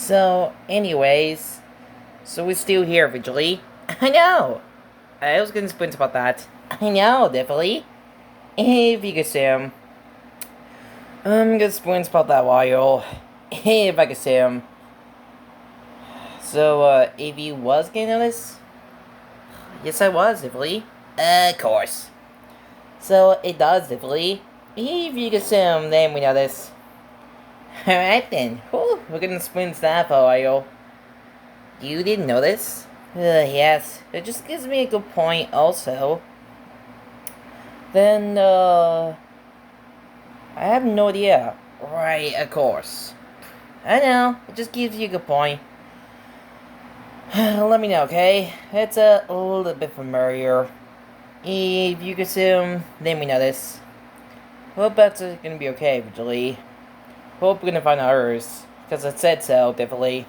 So, anyways, so we're still here, Vigily. I know! I was gonna sprint about that. I know, definitely. If you could see him. I'm gonna sprint about that while. If I could see him. So, if you was gonna notice? Yes, I was, definitely. Of course. So, it does, definitely. If you could see him, then we notice. Alright then. Whew, we're gonna sprint that for a while. You didn't notice? Yes, it just gives me a good point also. Then, I have no idea. Right, of course. I know, it just gives you a good point. Let me know, okay? It's a little bit familiar. If you assume, then we know this. Hope that's gonna be okay, eventually. Hope we're gonna find others. Because I said so, definitely.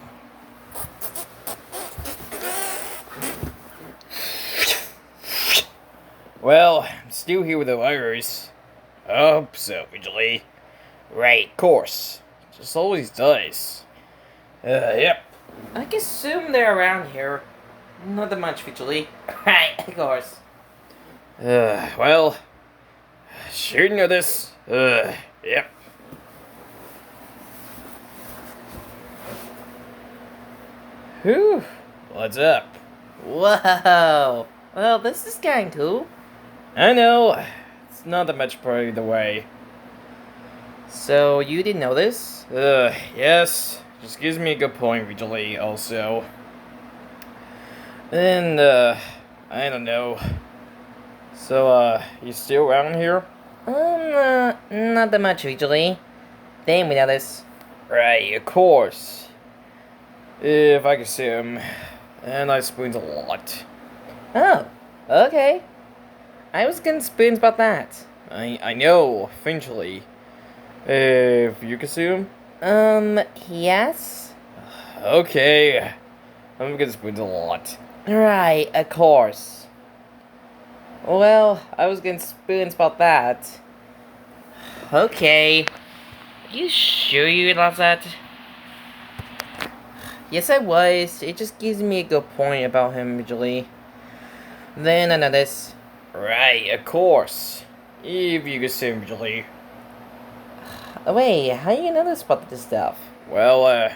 Well, I'm still here with the virus. Hope so, Vigily. Right, course. Just always does. Yep. I can assume they're around here. Not that much, Vigily. Right, of course. Well, sure know this. Yep. Whew, what's up? Whoa! Well, this is kinda cool. I know, it's not that much part of the way. So, you didn't know this? Yes, just gives me a good point, Vigily, also. And, I don't know. So, you still around here? Not that much, usually. Then we know this. Right, of course. If I could see him. And I spoons a lot. Oh, okay. I was gonna spoons about that. I know, eventually. If you could see him? Yes? Okay. I'm gonna spoons a lot. Right, of course. Well, I was gonna spoons about that. Okay. Are you sure you realized that? Yes, I was. It just gives me a good point about him, usually. Then I know this. Right, of course. If you could see him, Vigily. Oh, wait, how you know this about this stuff? Well,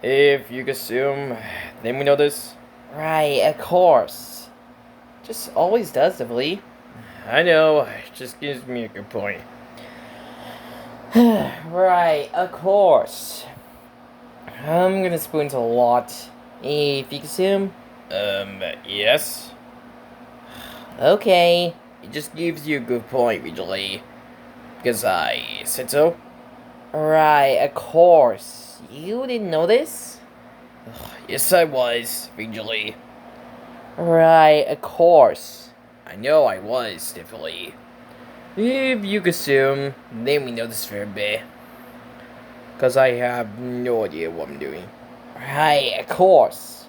if you could see him, then we know this. Right, of course. Just always does, definitely. I know, it just gives me a good point. Right, of course. I'm gonna spoons a lot. If you consume. Yes? Okay. It just gives you a good point, Vigily. Because I said so. Right, of course. You didn't know this? Yes, I was, Vigily. Right, of course. I know I was, definitely. If you assume, then we know this very bit. Because I have no idea what I'm doing. Right, of course.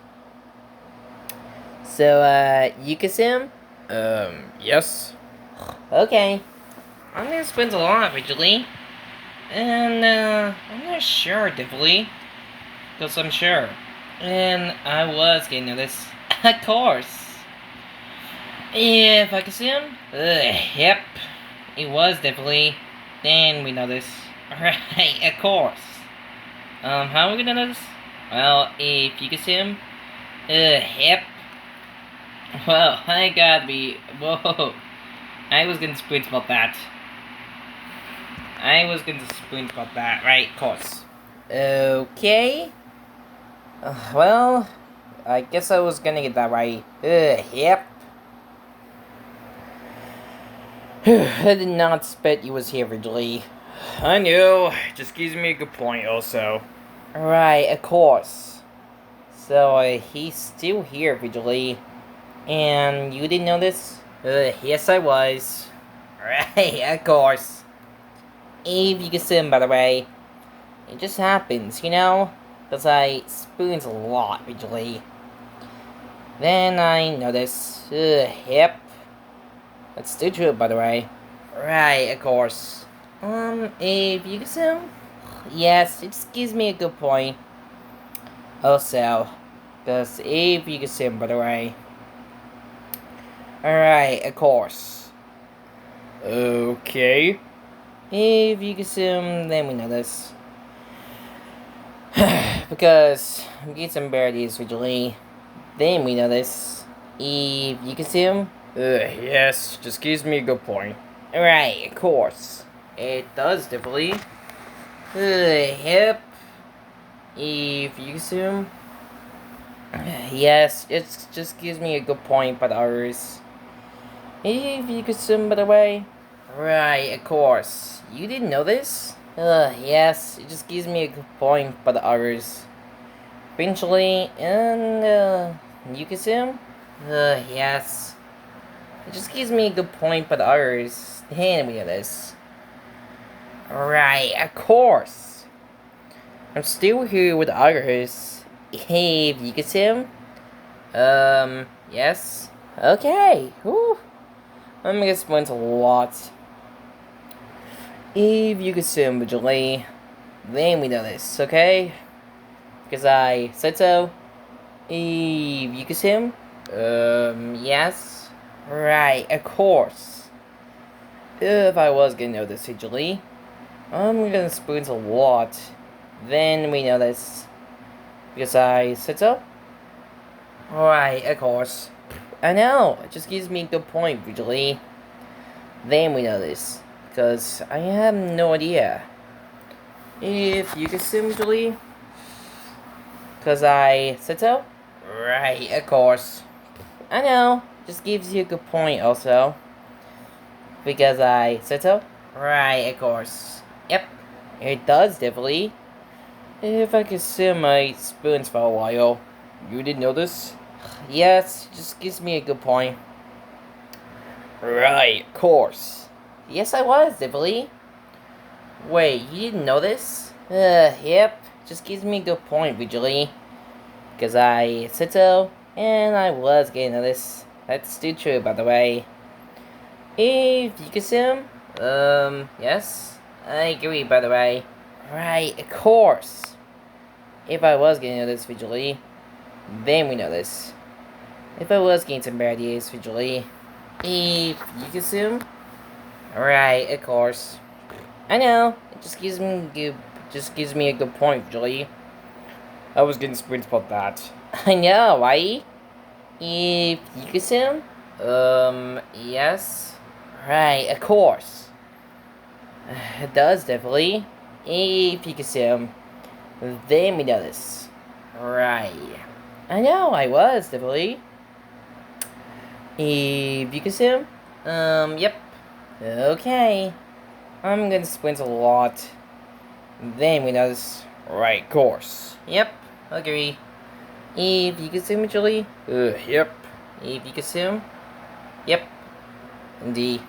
So, you consume? Yes? Okay. I'm gonna spend a lot, originally. And, I'm not sure, definitely. Because I'm sure. And I was getting this. Of course. If I consume? Yep. It was definitely. Then we know this. Right, of course. How are we gonna know this? Well, if you consume? Yep. Well, I gotta be. Whoa. I was gonna sprint about that. Right, of course. Okay. Well, I guess I was gonna get that right. Yep. I did not expect you was here originally. I knew. It just gives me a good point, also. Right, of course. So, he's still here originally. And you didn't know this? Yes I was. Right, of course. If you can see him, by the way. It just happens, you know? Because I spoons a lot originally. Then I notice. Yep. That's still true, by the way. Right, of course. If you can see him? Yes, it just gives me a good point. Also, because if you can see him, by the way. Alright, of course. Okay. If you can see him, then we know this. Because I'm getting some birdies visually. Then we know this. If you can see him. Yes, just gives me a good point. Right, of course. It does, definitely. Yep. If you can see him. Yes, it just gives me a good point, but others. If you can see him, by the way. Right, of course. You didn't know this? Yes, it just gives me a good point, but others. Eventually, and, you can see him? Yes. It just gives me a good point, but others. Damn, we know this. Right, of course. I'm still here with others. Hey, you can see him? Yes. Okay. Whew. I'm gonna explain a lot. If you can see him visually, then we know this, okay? Because I said so. If you can see him? Yes. Right, of course. If I was gonna know this visually, I'm gonna spoon a lot. Then we know this. Because I said so? Right, of course. I know, it just gives me a good point visually. Then we know this. Because I have no idea. If you can see visually. Because I said so? Right, of course. I know, just gives you a good point also. Because I said so? Right, of course. Yep, it does definitely. If I could see my spoons for a while. You didn't know this? Yes, just gives me a good point. Right, of course. Yes, I was, definitely. Wait, you didn't know this? Yep, just gives me a good point, visually. Because I said so, and I was getting to this. That's still true, by the way. If you can see him? Yes? I agree, by the way. Right, of course. If I was getting to this visually, then we know this. If I was getting some bad ideas visually, if you can see him? Right, of course. I know, it just gives me a good point visually. I was getting sprints about that. I know, right? If you can see him? Yes. Right, of course. It does, definitely. If you can see him, then we know this. Right. I know, I was, definitely. If you can see him? Yep. Okay. I'm gonna sprint a lot. Then we know this. Right, course. Yep, agree. If you can see him, Julie? Yep. If you can see him? Yep. Indeed.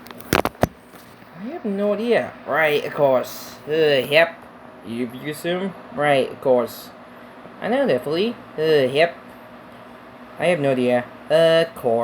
I have no idea. Right, of course. Yep. You assume? Right, of course. I know definitely. Yep. I have no idea. Of course.